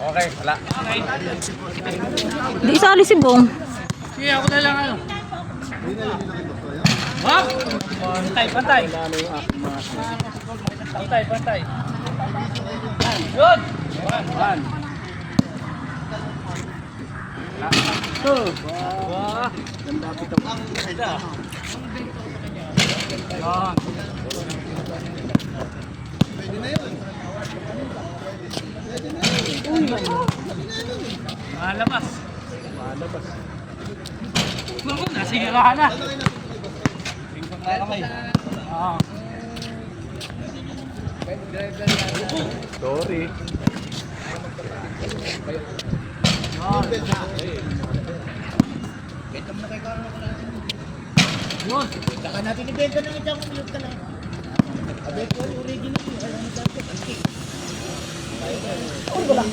Okay, wala. Di isali si Bong. Sige, ako na lang ano. Wag! Pantay, pantay. Pantay, pantay. Yun! One. Two. Wah. Ganda pito. Ganda. Yan. Pwede na yun. Uy. Malabas. Malabas. Naku, nasigirahan na. Tingkot na kamay. Ah. Sorry. Yun. Saka natin ibenta ng isang milyon ka lang. Abet ko yung original yung alam mo dati. Antik. Wala.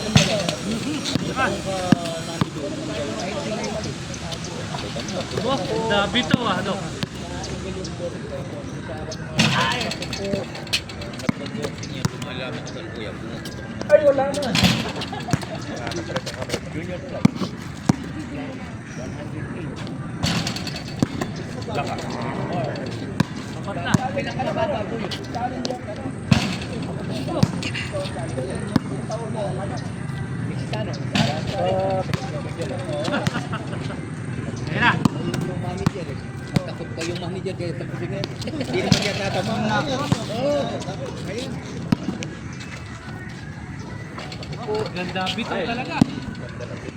Dabi to ano. Ay, wala na. Laka. Sapat na. Ayan na. Takot pa yung manager kaya tapos nga. Hindi naman yan tatamang na. Oo. Ayun. Ganda bito talaga.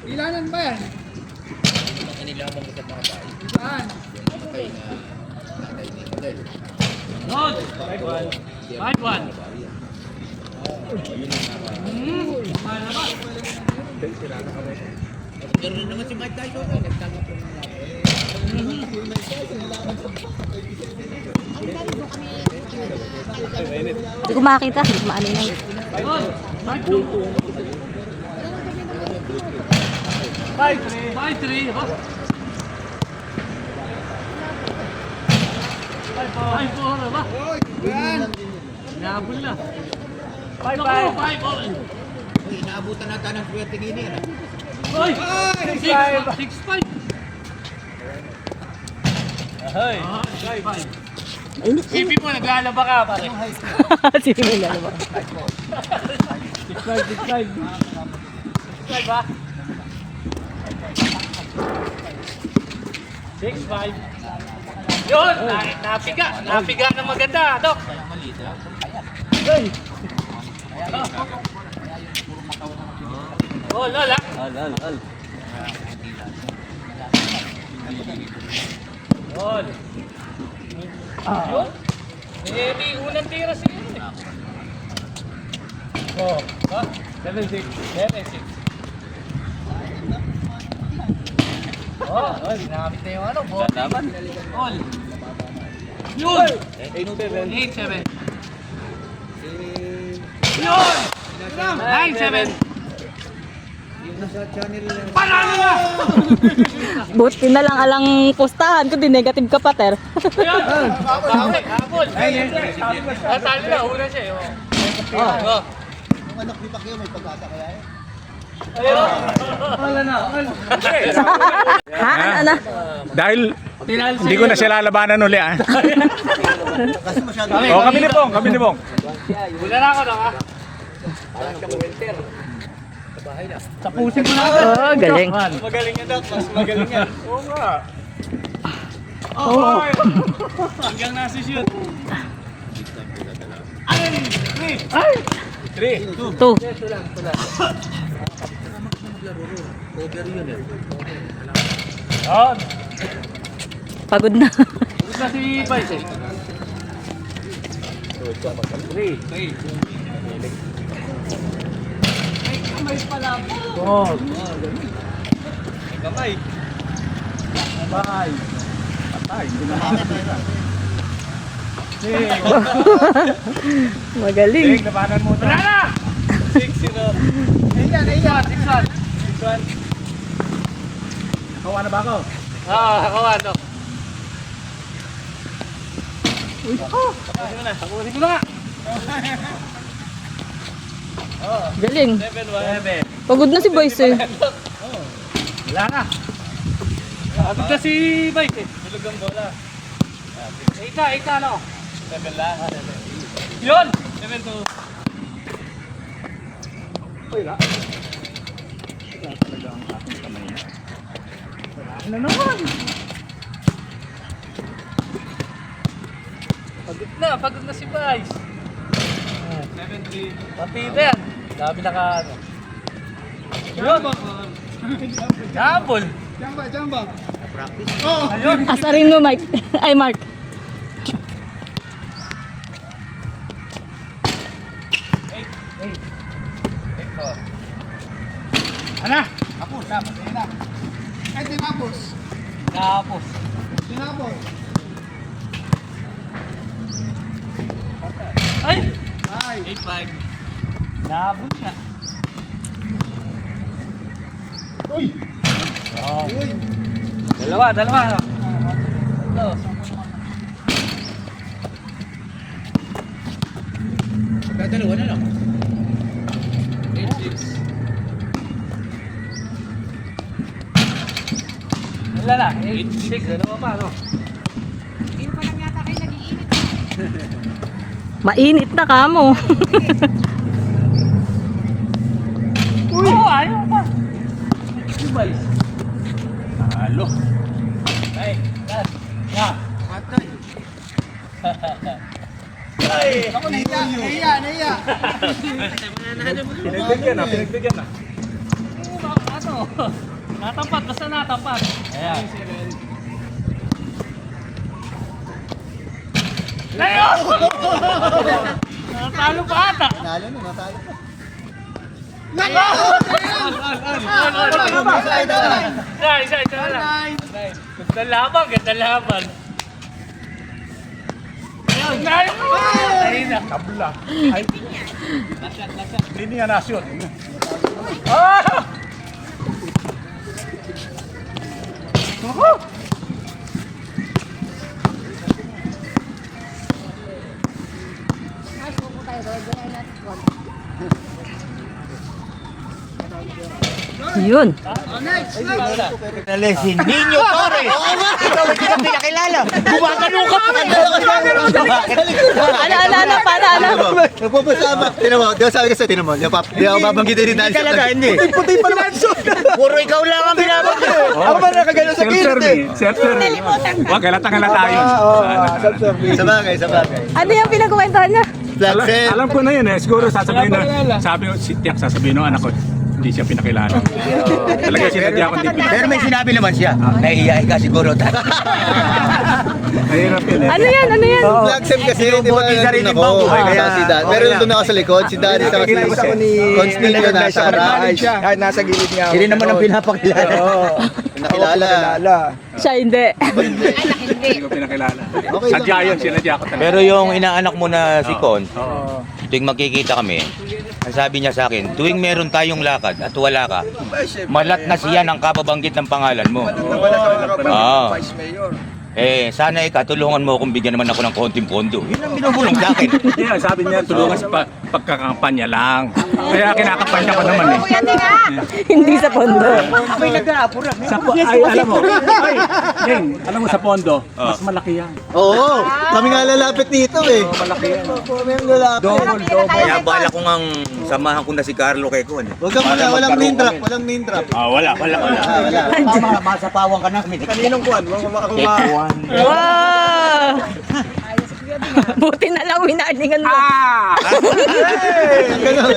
Ilanan ba yan? Kanilamang sa mga bahay. Saan? Kay na tatay ni Miguel. Yun. 5-1. Malabas. Ganoon naman si Mike Tyson. Nagtanong ko ng Hindi ko makita. Hindi ko maano yun. Yun. 5-3. 5-3. 5-4 ba? yan! Nabol na. 5-5. 5-5. Uy, inaabutan nata ng swerte gini. Hoy! 6-5. 6-5. Ahoy. 6-5. Init. Isipin mo, naglalaba ka pare. Sige mo na naman. 6-5. 6-5 ba? 6-5. Yun! Napiga! Napiga ng maganda, Dok! Hey. Oh, lola! Al. Yun! Yun! Eh, may unang tira siya yun eh. Oh, ha? 7-6. 7-6. Oh, ginamit na yung ano, ball. Laban. All. Yun! 8-7. 8-7. Yun! 9-7. Panalo na! Buti na lang alang pustahan ko. Di negative ka pa, Ter. Yun! Habol! Talo na, una siya. Oh. Yung anak ni Pacquiao may pag-asa kaya eh. Ayun! Wala na. Ha? Ano? Dahil hindi ko na sila lalabanan uli ah. Kasi masyado. Oh, kami ni Bong. Wala na ako na ha? Tapusin mo na. Oh, galing. Magaling yan, Doc. Mas magaling yan. Oo nga. Oh. Hanggang nasi-shoot. Ay! 3. 2. Over yun eh. On. Pagod na. Gusto si Vice eh. 3. Oh. Kamay. Kamay. Patay. Hindi na Magaling. labanan mo ito. Wala na! 6-0. Ayan. 6-1. 6-1. Kawa na ba ako? Ah, kawan, no? Tapusin ko na nga. Galing. 7-1. Pagod na si Boys eh. Wala na. Abot na si Mike eh. Tulog ang bola. Ika, ano? 7 lang. Yun! 7-2. Wala. Talaga ang aking kamay. Wala na naman. Pagod na si Vice. 7-3. Pati na yan. Dami naka ano. Yun. Jambol. Jamba. Ayun. Asarin mo, Mike. Ay, Mark. Ano? Tapos. Ayun na. Ay, tinapos. Tapos. Tinapos. Ay! Ay. 8-5. Nabot na. Uy. Oh. Uy. Dalawa. Ito. Dalawa na lang. 8-6. Wala na. 8-6. Dalawa pa, no? Mainit na kamo. Uy! Oh, ayaw pa. Vice. Halo. Ay, last. Na. Patay. Ay! Ako naiya. Pinagbigyan na. Ano? Natampat. Basta natampat. Ayan. Ayun! Natalo pa ata. Natalo pa. Isa na lang. Ganda laban. Ayun, ayun na. Kabla. Ay. Linya na shoot. Ah! Yun. Next. Si Nino Torres. Ikaw hindi ka pinakilala. Gumagano ka pa. Ano, paano? Nagpapasama. Tinan mo, di ba sabi ko sa tinan mo, di ako babanggitin ni Dance. Talaga, hindi. Puti pa naman siya. Puro ikaw lang ang binabanggit. Ako ba nakagano sa kilid eh. Self-service. Wag, halata yun. Sabagay. Ano yung pinagkukwentuhan niya? Flat set. Alam ko na yun eh. Siguro sasabihin na, sabi ko, Tiyak sasabihin ng anak ko, hindi siya pinakilala. Talaga sinadya ko hindi pinakilala. Pero may sinabi naman siya. Nahihiyain ka siguro. Mahirap yun eh. Ano yan? Flat set kasi, di ba, nandun ako. Kaya si Dan. Pero nandun ako sa likod, si Dan sa Constantino nasa right. Kahit nasa gilid nga. Hindi naman ang pinapakilala. Nakilala. Siya hindi. Hindi ko pinakilala. Sadya yun, sinadya ko talaga. Pero yung inaanak mo na si Con, tuwing magkikita kami, ang sabi niya sa akin, tuwing meron tayong lakad at wala ka, malat na siya ng kababanggit ng pangalan mo. Oo. Sana ikatulungan mo kung bigyan naman ako ng konting pondo. Yun ang binubulong sa akin. Hindi, sabi niya, tulungan sa pagkakampanya lang. Kaya kinakampanya ko naman eh. Hindi sa pondo. Ako'y nag-aapura. Ay, alam mo, alam mo sa pondo, mas malaki yan. Oo, kami nga lalapit dito eh. Malaki yan. Kami ang lalapit. Double. Kaya bala ko ngang samahan ko na si Carlo kay Con. Huwag ka muna, walang name drop. Wala. Masapawang ka na kami. Kaninong kuwan? Wow! Buti na lang winalingan mo. Ah! Ganun.